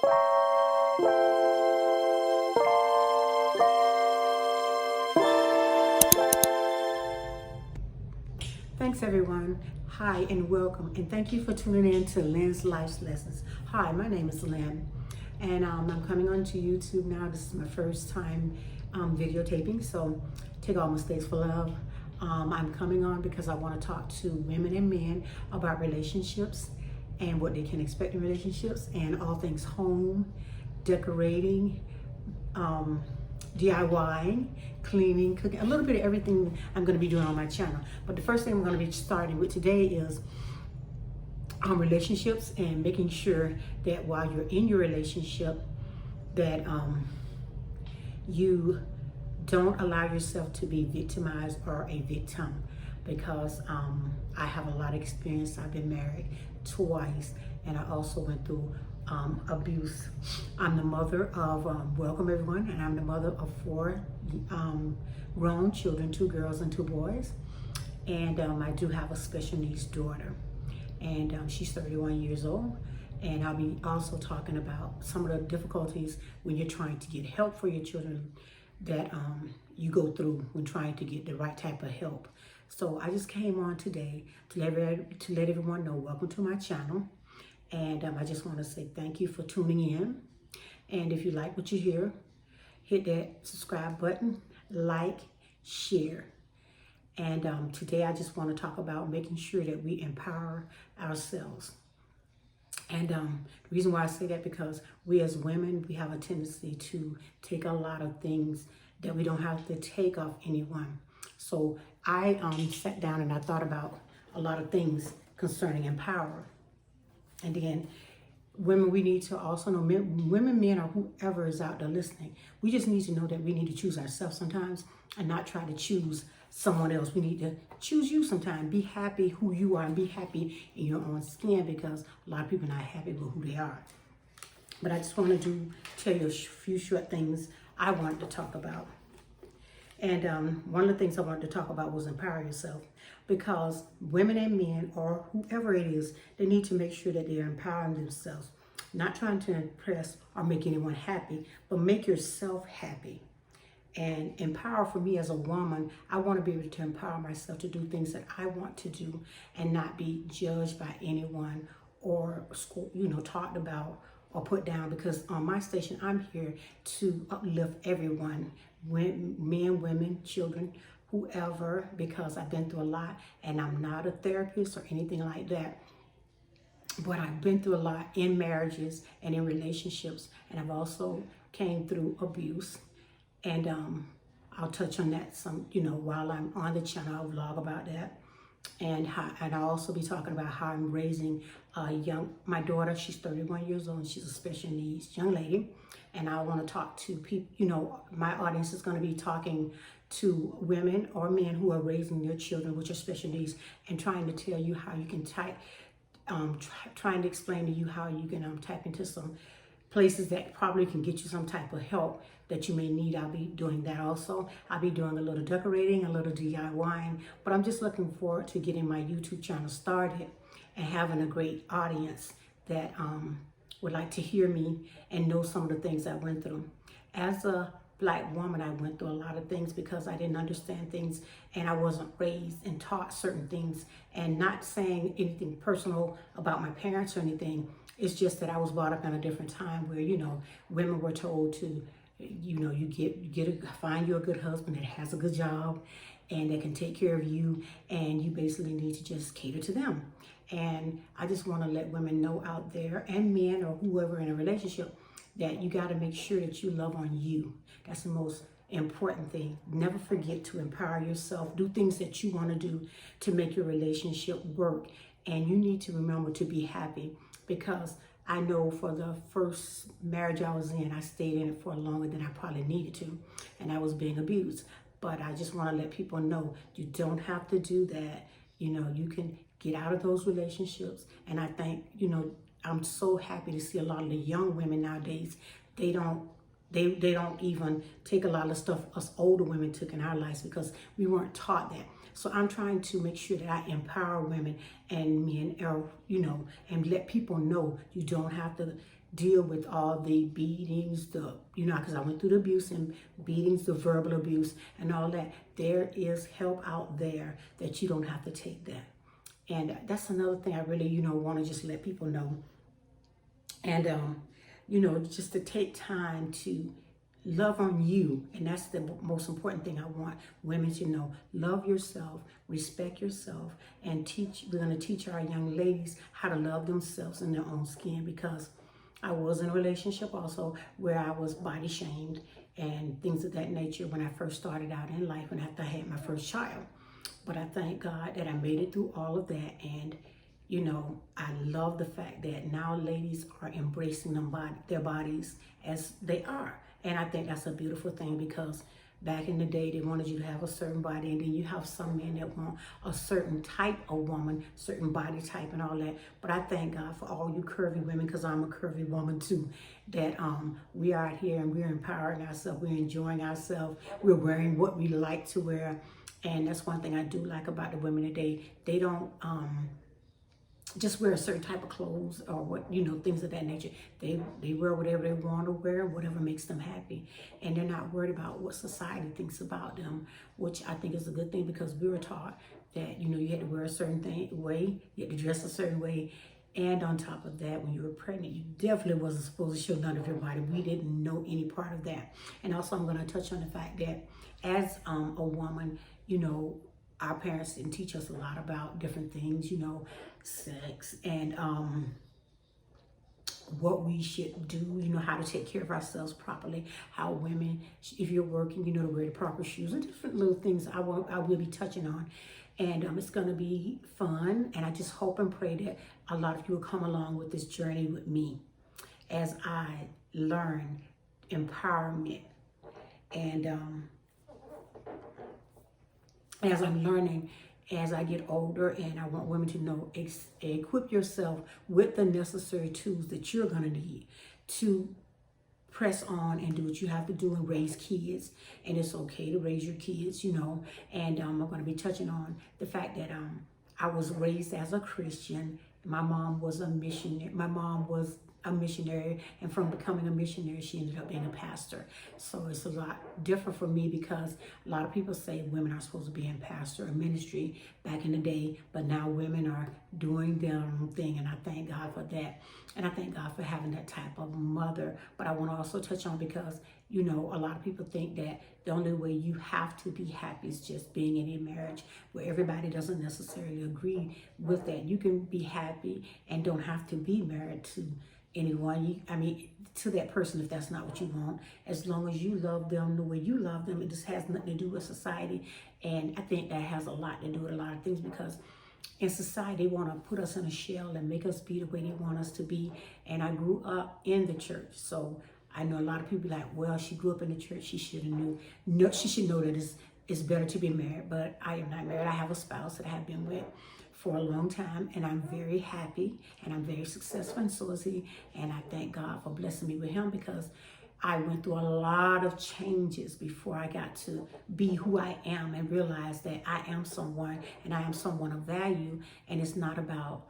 Thanks everyone. Hi and welcome, and thank you for tuning in to Lynn's Life's Lessons. Hi, my name is Lynn, and I'm coming onto YouTube now. This is my first time videotaping, so take all mistakes for love. I'm coming on because I want to talk to women and men about relationships and what they can expect in relationships, and all things home, decorating, DIYing, cleaning, cooking, a little bit of everything I'm going to be doing on my channel. But the first thing I'm going to be starting with today is relationships, and making sure that while you're in your relationship that you don't allow yourself to be victimized or a victim, because I have a lot of experience. I've been married twice, and I also went through abuse. I'm the mother of, welcome everyone, and I'm the mother of 4 grown children, 2 girls and 2 boys. And I do have a special needs daughter, and she's 31 years old. And I'll be also talking about some of the difficulties when you're trying to get help for your children that you go through when trying to get the right type of help. So I just came on today to let everyone know, welcome to my channel. And I just want to say thank you for tuning in. And if you like what you hear, hit that subscribe button, like, share. And today I just want to talk about making sure that we empower ourselves. And the reason why I say that, because we as women, we have a tendency to take a lot of things that we don't have to take off anyone. So I sat down and I thought about a lot of things concerning empower. And again, women, we need to also know, women, men, or whoever is out there listening, we just need to know that we need to choose ourselves sometimes and not try to choose someone else. We need to choose you sometimes. Be happy who you are and be happy in your own skin, because a lot of people are not happy with who they are. But I just want to tell you a few short things I wanted to talk about. And one of the things I wanted to talk about was empower yourself, because women and men, or whoever it is, they need to make sure that they're empowering themselves, not trying to impress or make anyone happy, but make yourself happy. And empower, for me as a woman, I want to be able to empower myself to do things that I want to do and not be judged by anyone or, talked about or put down, because on my station, I'm here to uplift everyone, men, women, children, whoever, because I've been through a lot, and I'm not a therapist or anything like that. But I've been through a lot in marriages and in relationships, and I've also came through abuse. And I'll touch on that some, while I'm on the channel. I'll vlog about that. And I'll also be talking about how I'm raising my daughter. She's 31 years old, and she's a special needs young lady. And I want to talk to people, my audience is going to be talking to women or men who are raising their children with your special needs, and trying to tell you how you can trying to explain to you how you can tap into some places that probably can get you some type of help that you may need. I'll be doing that also. I'll be doing a little decorating, a little DIYing, but I'm just looking forward to getting my YouTube channel started and having a great audience that would like to hear me and know some of the things I went through. As a Black woman, I went through a lot of things because I didn't understand things, and I wasn't raised and taught certain things. And not saying anything personal about my parents or anything, it's just that I was brought up in a different time where, women were told to, find you a good husband that has a good job and that can take care of you, and you basically need to just cater to them. And I just want to let women know out there, and men or whoever in a relationship, that you got to make sure that you love on you. That's the most important thing. Never forget to empower yourself. Do things that you want to do to make your relationship work. And you need to remember to be happy, because I know for the first marriage I was in, I stayed in it for longer than I probably needed to, and I was being abused. But I just want to let people know you don't have to do that. You can get out of those relationships. And I think, I'm so happy to see a lot of the young women nowadays, they don't even take a lot of stuff us older women took in our lives, because we weren't taught that. So I'm trying to make sure that I empower women and men, and let people know you don't have to deal with all the beatings, because I went through the abuse and beatings, the verbal abuse and all that. There is help out there that you don't have to take that. And that's another thing I really, want to just let people know. And, just to take time to love on you. And that's the most important thing I want women to know. Love yourself, respect yourself, and we're going to teach our young ladies how to love themselves in their own skin, because I was in a relationship also where I was body shamed and things of that nature when I first started out in life and after I had my first child. But I thank God that I made it through all of that. And, I love the fact that now ladies are embracing their bodies as they are. And I think that's a beautiful thing, because back in the day, they wanted you to have a certain body, and then you have some men that want a certain type of woman, certain body type and all that. But I thank God for all you curvy women, because I'm a curvy woman too, that we are out here and we're empowering ourselves, we're enjoying ourselves, we're wearing what we like to wear. And that's one thing I do like about the women today. They don't just wear a certain type of clothes or what, things of that nature. They wear whatever they want to wear, whatever makes them happy. And they're not worried about what society thinks about them, which I think is a good thing, because we were taught that, you had to wear a certain way, you had to dress a certain way. And on top of that, when you were pregnant, you definitely wasn't supposed to show none of your body. We didn't know any part of that. And also I'm going to touch on the fact that as a woman, our parents didn't teach us a lot about different things, sex and what we should do, how to take care of ourselves properly, how women, if you're working, to wear the proper shoes, and different little things I will be touching on. And it's going to be fun. And I just hope and pray that a lot of you will come along with this journey with me as I learn empowerment. And as I'm learning, as I get older, and I want women to know, equip yourself with the necessary tools that you're going to need to press on and do what you have to do and raise kids. And it's okay to raise your kids, And I'm going to be touching on the fact that I was raised as a Christian. My mom was a missionary. And from becoming a missionary, she ended up being a pastor. So it's a lot different for me, because a lot of people say women are supposed to be in pastor or ministry back in the day, but now women are doing their own thing, and I thank God for that. And I thank God for having that type of mother. But I want to also touch on, because a lot of people think that the only way you have to be happy is just being in a marriage, where everybody doesn't necessarily agree with that. You can be happy and don't have to be married to anyone, to that person, if that's not what you want, as long as you love them the way you love them. It just has nothing to do with society. And I think that has a lot to do with a lot of things, because in society, they want to put us in a shell and make us be the way they want us to be. And I grew up in the church, so I know a lot of people like, well, she grew up in the church, she should have knew. No, she should know that it's better to be married. But I am not married. I have a spouse that I have been with for a long time, and I'm very happy, and I'm very successful, and so is he. And I thank God for blessing me with him, because I went through a lot of changes before I got to be who I am and realize that I am someone, and I am someone of value. And it's not about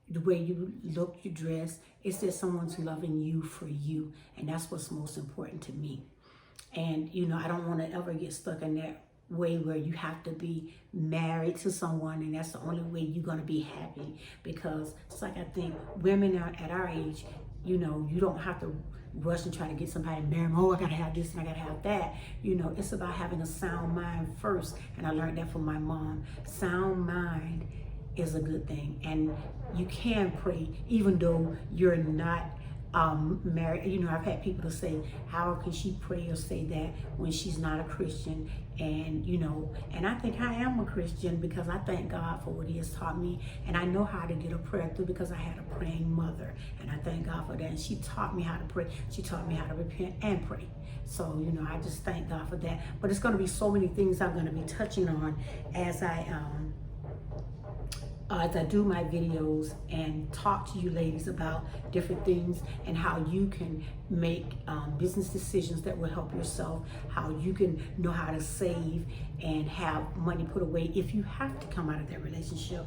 the way you look, you dress. It's that someone's loving you for you, and that's what's most important to me. And I don't want to ever get stuck in that way where you have to be married to someone and that's the only way you're going to be happy. Because it's like, I think women are at our age, you don't have to rush and try to get somebody married. Oh, I gotta have this and I gotta have that. It's about having a sound mind first. And I learned that from my mom. Sound mind is a good thing, and you can pray even though you're not married. I've had people to say, how can she pray or say that when she's not a Christian? And and I think I am a Christian, because I thank God for what he has taught me, and I know how to get a prayer through because I had a praying mother, and I thank God for that. And she taught me how to pray. She taught me how to repent and pray. So I just thank God for that. But it's going to be so many things I'm going to be touching on as I as I do my videos and talk to you ladies about different things and how you can make business decisions that will help yourself, how you can know how to save and have money put away if you have to come out of that relationship.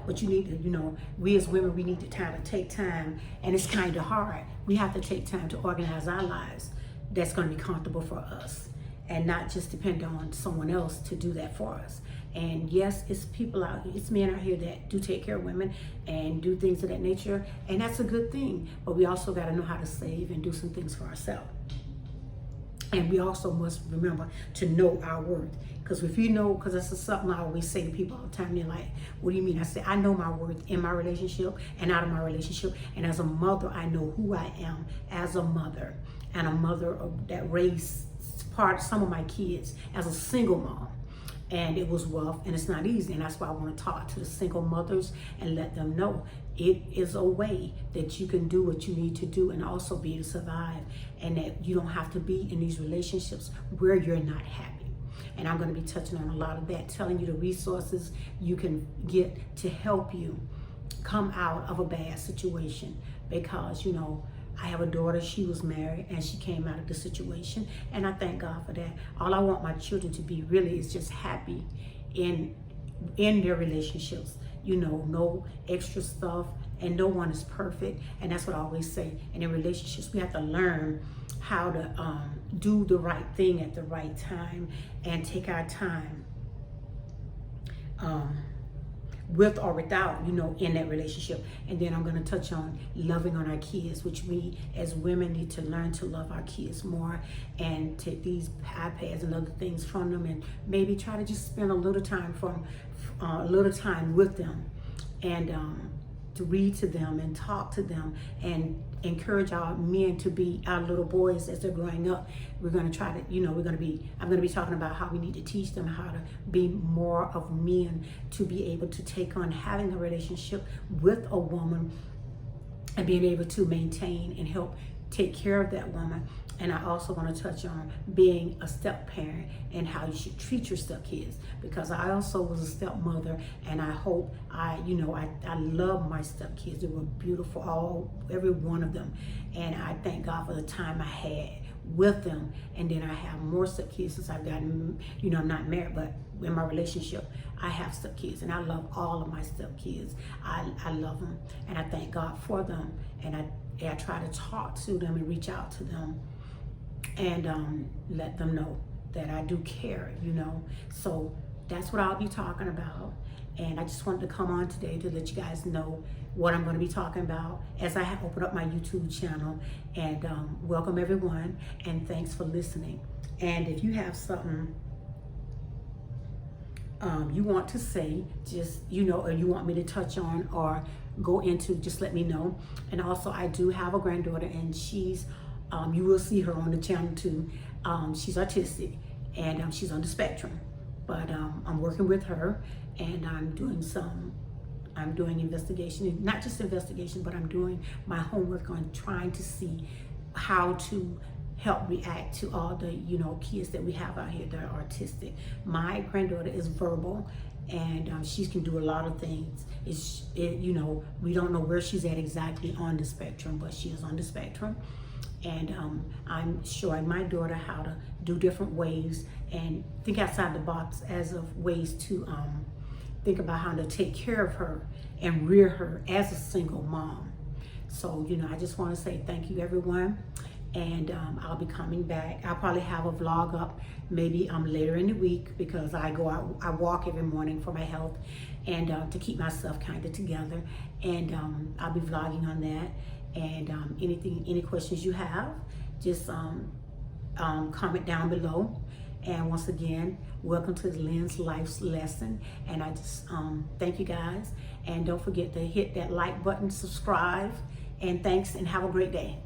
But you need to, you know, we as women, we need to kind of take time, and it's kind of hard. We have to take time to organize our lives that's going to be comfortable for us and not just depend on someone else to do that for us. And yes, it's people out here, it's men out here that do take care of women and do things of that nature, and that's a good thing. But we also got to know how to save and do some things for ourselves. And we also must remember to know our worth. Because if you know, because that's something I always say to people all the time, they're like, what do you mean? I say, I know my worth in my relationship and out of my relationship. And as a mother, I know who I am as a mother, and a mother that raised some of my kids as a single mom. And it was rough, and it's not easy. And that's why I want to talk to the single mothers and let them know it is a way that you can do what you need to do and also be able to survive, and that you don't have to be in these relationships where you're not happy. And I'm going to be touching on a lot of that, telling you the resources you can get to help you come out of a bad situation. Because, you know, I have a daughter, she was married and she came out of the situation, and I thank God for that. All I want my children to be really is just happy in their relationships. You know, no extra stuff, and no one is perfect. And that's what I always say. And in relationships, we have to learn how to do the right thing at the right time and take our time. With or without, you know, in that relationship. And then I'm going to touch on loving on our kids, which we as women need to learn to love our kids more and take these iPads and other things from them, and maybe try to just spend a little time with them, and to read to them and talk to them and encourage our men to be our little boys as they're growing up. We're going to try to, you know, I'm going to be talking about how we need to teach them how to be more of men, to be able to take on having a relationship with a woman and being able to maintain and help take care of that woman. And I also want to touch on being a step parent and how you should treat your step kids, because I also was a stepmother, and I hope I love my step kids. They were beautiful, every one of them. And I thank God for the time I had with them. And then I have more step kids since I've gotten, you know, I'm not married, but in my relationship, I have step kids, and I love all of my step kids. I love them, and I thank God for them. And I try to talk to them and reach out to them and let them know that I do care, you know. So that's what I'll be talking about. And I just wanted to come on today to let you guys know what I'm going to be talking about as I have opened up my YouTube channel. And welcome everyone, and thanks for listening. And if you have something you want to say, just, you know, or you want me to touch on or go into, just let me know. And also, I do have a granddaughter, and she's you will see her on the channel too. She's autistic, and she's on the spectrum, but I'm working with her, and I'm doing investigation, not just investigation, but I'm doing my homework on trying to see how to help react to all the, you know, kids that we have out here that are autistic. My granddaughter is verbal, and she can do a lot of things. You know, we don't know where she's at exactly on the spectrum, but she is on the spectrum. And I'm showing my daughter how to do different ways and think outside the box as of ways to think about how to take care of her and rear her as a single mom. So, you know, I just want to say thank you, everyone. And I'll be coming back. I'll probably have a vlog up maybe later in the week, because I walk every morning for my health and to keep myself kind of together. And I'll be vlogging on that. And any questions you have, just comment down below. And once again, welcome to the Lynn's Life's Lesson. And I just thank you guys. And don't forget to hit that like button, subscribe, and thanks, and have a great day.